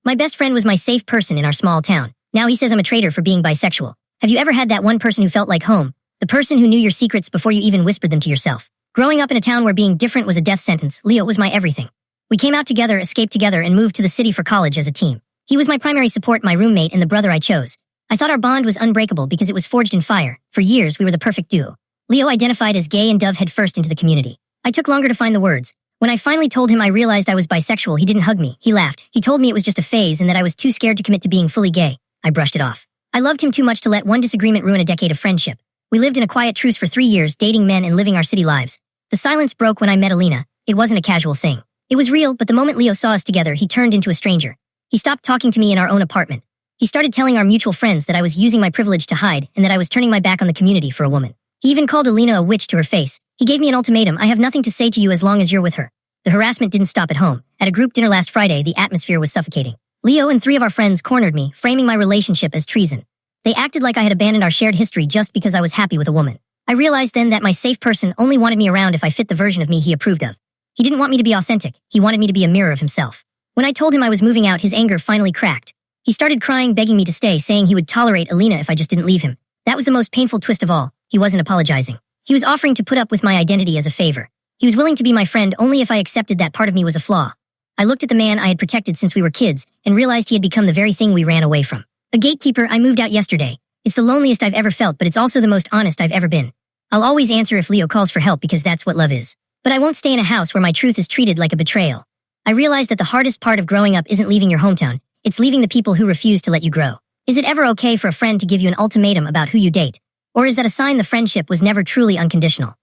My best friend was my safe person in our small town. Now he says I'm a traitor for being bisexual. Have you ever had that one person who felt like home? The person who knew your secrets before you even whispered them to yourself. Growing up in a town where being different was a death sentence, Leo was my everything. We came out together, escaped together, and moved to the city for college as a team. He was my primary support, my roommate, and the brother I chose. I thought our bond was unbreakable because it was forged in fire. For years, we were the perfect duo. Leo identified as gay and dove headfirst into the community. I took longer to find the words. When I finally told him I realized I was bisexual, he didn't hug me. He laughed. He told me it was just a phase and that I was too scared to commit to being fully gay. I brushed it off. I loved him too much to let one disagreement ruin a decade of friendship. We lived in a quiet truce for 3 years, dating men and living our city lives. The silence broke when I met Alina. It wasn't a casual thing. It was real, but the moment Leo saw us together, he turned into a stranger. He stopped talking to me in our own apartment. He started telling our mutual friends that I was using my privilege to hide and that I was turning my back on the community for a woman. He even called Alina a witch to her face. He gave me an ultimatum: I have nothing to say to you as long as you're with her. The harassment didn't stop at home. At a group dinner last Friday, the atmosphere was suffocating. Leo and 3 of our friends cornered me, framing my relationship as treason. They acted like I had abandoned our shared history just because I was happy with a woman. I realized then that my safe person only wanted me around if I fit the version of me he approved of. He didn't want me to be authentic. He wanted me to be a mirror of himself. When I told him I was moving out, his anger finally cracked. He started crying, begging me to stay, saying he would tolerate Alina if I just didn't leave him. That was the most painful twist of all. He wasn't apologizing. He was offering to put up with my identity as a favor. He was willing to be my friend only if I accepted that part of me was a flaw. I looked at the man I had protected since we were kids and realized he had become the very thing we ran away from. A gatekeeper. I moved out yesterday. It's the loneliest I've ever felt, but it's also the most honest I've ever been. I'll always answer if Leo calls for help because that's what love is. But I won't stay in a house where my truth is treated like a betrayal. I realized that the hardest part of growing up isn't leaving your hometown, it's leaving the people who refuse to let you grow. Is it ever okay for a friend to give you an ultimatum about who you date? Or is that a sign the friendship was never truly unconditional?